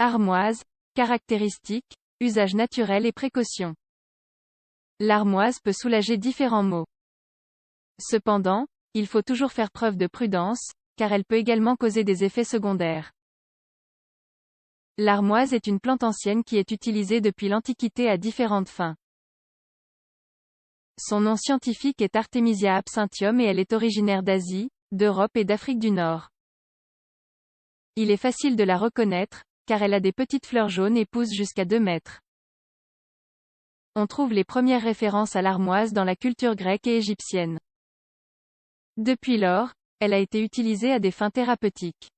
Armoise, caractéristiques, usage naturel et précautions. L'armoise peut soulager différents maux. Cependant, il faut toujours faire preuve de prudence, car elle peut également causer des effets secondaires. L'armoise est une plante ancienne qui est utilisée depuis l'Antiquité à différentes fins. Son nom scientifique est Artemisia absinthium et elle est originaire d'Asie, d'Europe et d'Afrique du Nord. Il est facile de la reconnaître, car elle a des petites fleurs jaunes et pousse jusqu'à 2 mètres. On trouve les premières références à l'armoise dans la culture grecque et égyptienne. Depuis lors, elle a été utilisée à des fins thérapeutiques.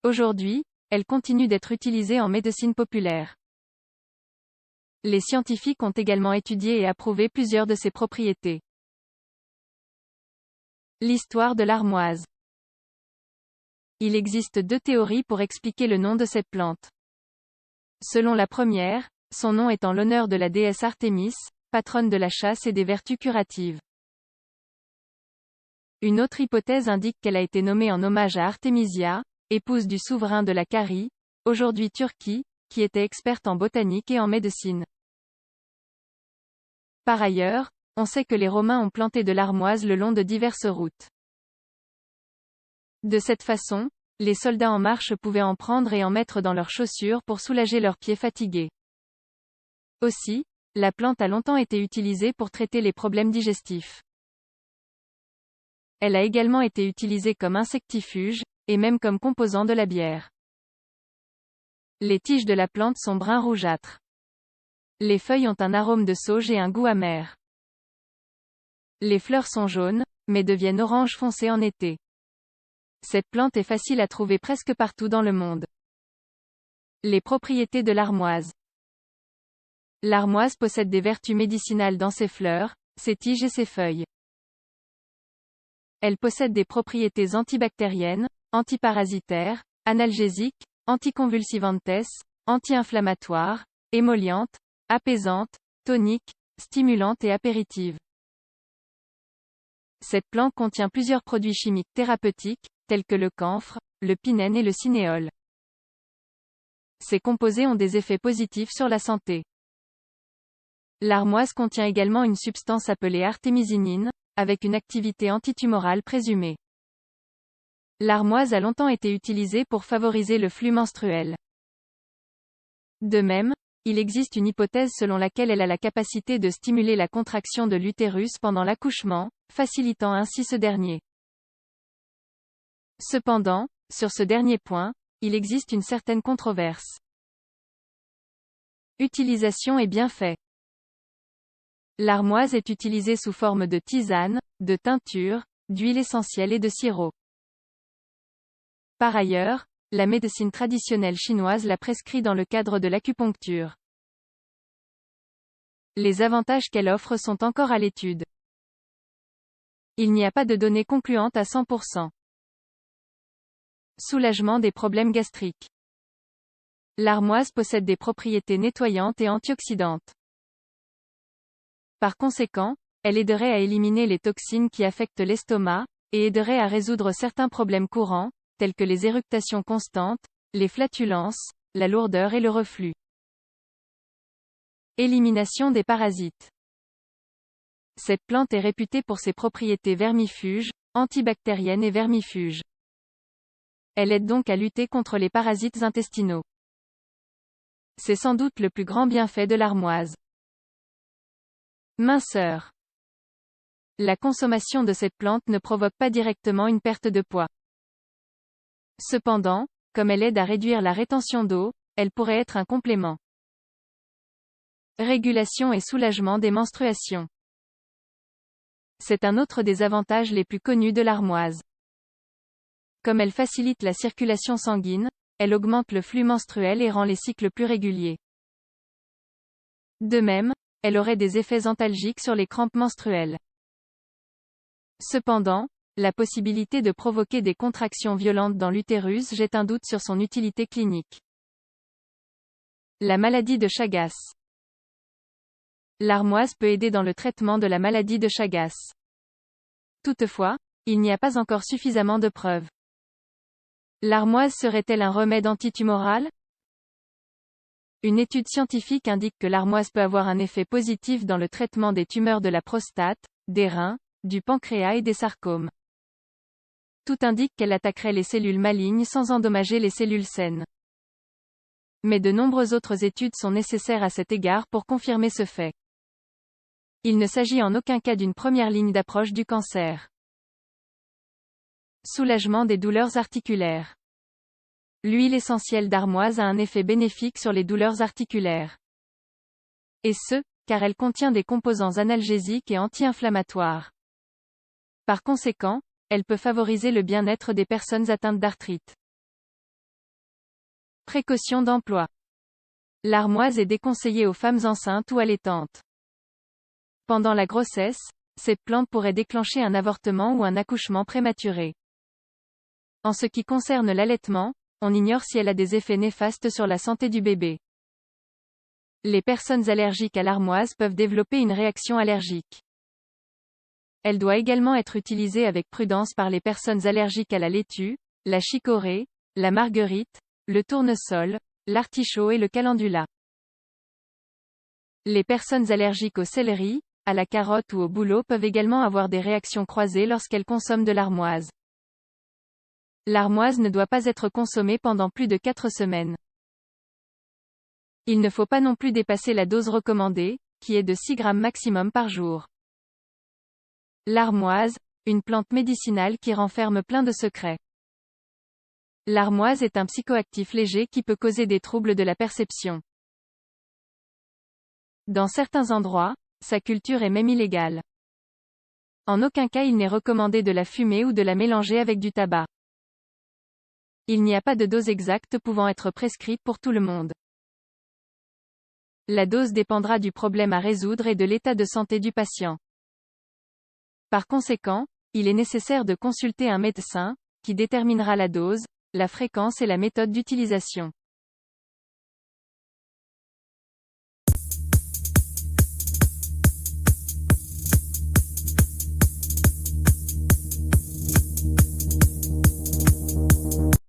Aujourd'hui, elle continue d'être utilisée en médecine populaire. Les scientifiques ont également étudié et approuvé plusieurs de ses propriétés. L'histoire de l'armoise. Il existe 2 théories pour expliquer le nom de cette plante. Selon la première, son nom est en l'honneur de la déesse Artémis, patronne de la chasse et des vertus curatives. Une autre hypothèse indique qu'elle a été nommée en hommage à Artémisia, épouse du souverain de la Carie, aujourd'hui Turquie, qui était experte en botanique et en médecine. Par ailleurs, on sait que les Romains ont planté de l'armoise le long de diverses routes. De cette façon, les soldats en marche pouvaient en prendre et en mettre dans leurs chaussures pour soulager leurs pieds fatigués. Aussi, la plante a longtemps été utilisée pour traiter les problèmes digestifs. Elle a également été utilisée comme insectifuge, et même comme composant de la bière. Les tiges de la plante sont brun rougeâtre. Les feuilles ont un arôme de sauge et un goût amer. Les fleurs sont jaunes, mais deviennent orange foncé en été. Cette plante est facile à trouver presque partout dans le monde. Les propriétés de l'armoise. L'armoise possède des vertus médicinales dans ses fleurs, ses tiges et ses feuilles. Elle possède des propriétés antibactériennes, antiparasitaires, analgésiques, anticonvulsivantes, anti-inflammatoires, émollientes, apaisantes, toniques, stimulantes et apéritives. Cette plante contient plusieurs produits chimiques thérapeutiques, tels que le camphre, le pinène et le cinéole. Ces composés ont des effets positifs sur la santé. L'armoise contient également une substance appelée artémisinine, avec une activité antitumorale présumée. L'armoise a longtemps été utilisée pour favoriser le flux menstruel. De même, il existe une hypothèse selon laquelle elle a la capacité de stimuler la contraction de l'utérus pendant l'accouchement, facilitant ainsi ce dernier. Cependant, sur ce dernier point, il existe une certaine controverse. Utilisation et bienfaits. L'armoise est utilisée sous forme de tisane, de teinture, d'huile essentielle et de sirop. Par ailleurs, la médecine traditionnelle chinoise la prescrit dans le cadre de l'acupuncture. Les avantages qu'elle offre sont encore à l'étude. Il n'y a pas de données concluantes à 100%. Soulagement des problèmes gastriques. L'armoise possède des propriétés nettoyantes et antioxydantes. Par conséquent, elle aiderait à éliminer les toxines qui affectent l'estomac, et aiderait à résoudre certains problèmes courants, tels que les éructations constantes, les flatulences, la lourdeur et le reflux. Élimination des parasites. Cette plante est réputée pour ses propriétés vermifuges, antibactériennes et vermifuges. Elle aide donc à lutter contre les parasites intestinaux. C'est sans doute le plus grand bienfait de l'armoise. Minceur. La consommation de cette plante ne provoque pas directement une perte de poids. Cependant, comme elle aide à réduire la rétention d'eau, elle pourrait être un complément. Régulation et soulagement des menstruations. C'est un autre des avantages les plus connus de l'armoise. Comme elle facilite la circulation sanguine, elle augmente le flux menstruel et rend les cycles plus réguliers. De même, elle aurait des effets antalgiques sur les crampes menstruelles. Cependant, la possibilité de provoquer des contractions violentes dans l'utérus jette un doute sur son utilité clinique. La maladie de Chagas. L'armoise peut aider dans le traitement de la maladie de Chagas. Toutefois, il n'y a pas encore suffisamment de preuves. L'armoise serait-elle un remède antitumoral? Une étude scientifique indique que l'armoise peut avoir un effet positif dans le traitement des tumeurs de la prostate, des reins, du pancréas et des sarcomes. Tout indique qu'elle attaquerait les cellules malignes sans endommager les cellules saines. Mais de nombreuses autres études sont nécessaires à cet égard pour confirmer ce fait. Il ne s'agit en aucun cas d'une première ligne d'approche du cancer. Soulagement des douleurs articulaires. L'huile essentielle d'armoise a un effet bénéfique sur les douleurs articulaires. Et ce, car elle contient des composants analgésiques et anti-inflammatoires. Par conséquent, elle peut favoriser le bien-être des personnes atteintes d'arthrite. Précautions d'emploi. L'armoise est déconseillée aux femmes enceintes ou allaitantes. Pendant la grossesse, cette plante pourrait déclencher un avortement ou un accouchement prématuré. En ce qui concerne l'allaitement, on ignore si elle a des effets néfastes sur la santé du bébé. Les personnes allergiques à l'armoise peuvent développer une réaction allergique. Elle doit également être utilisée avec prudence par les personnes allergiques à la laitue, la chicorée, la marguerite, le tournesol, l'artichaut et le calendula. Les personnes allergiques au céleri, à la carotte ou au bouleau peuvent également avoir des réactions croisées lorsqu'elles consomment de l'armoise. L'armoise ne doit pas être consommée pendant plus de 4 semaines. Il ne faut pas non plus dépasser la dose recommandée, qui est de 6 grammes maximum par jour. L'armoise, une plante médicinale qui renferme plein de secrets. L'armoise est un psychoactif léger qui peut causer des troubles de la perception. Dans certains endroits, sa culture est même illégale. En aucun cas il n'est recommandé de la fumer ou de la mélanger avec du tabac. Il n'y a pas de dose exacte pouvant être prescrite pour tout le monde. La dose dépendra du problème à résoudre et de l'état de santé du patient. Par conséquent, il est nécessaire de consulter un médecin, qui déterminera la dose, la fréquence et la méthode d'utilisation.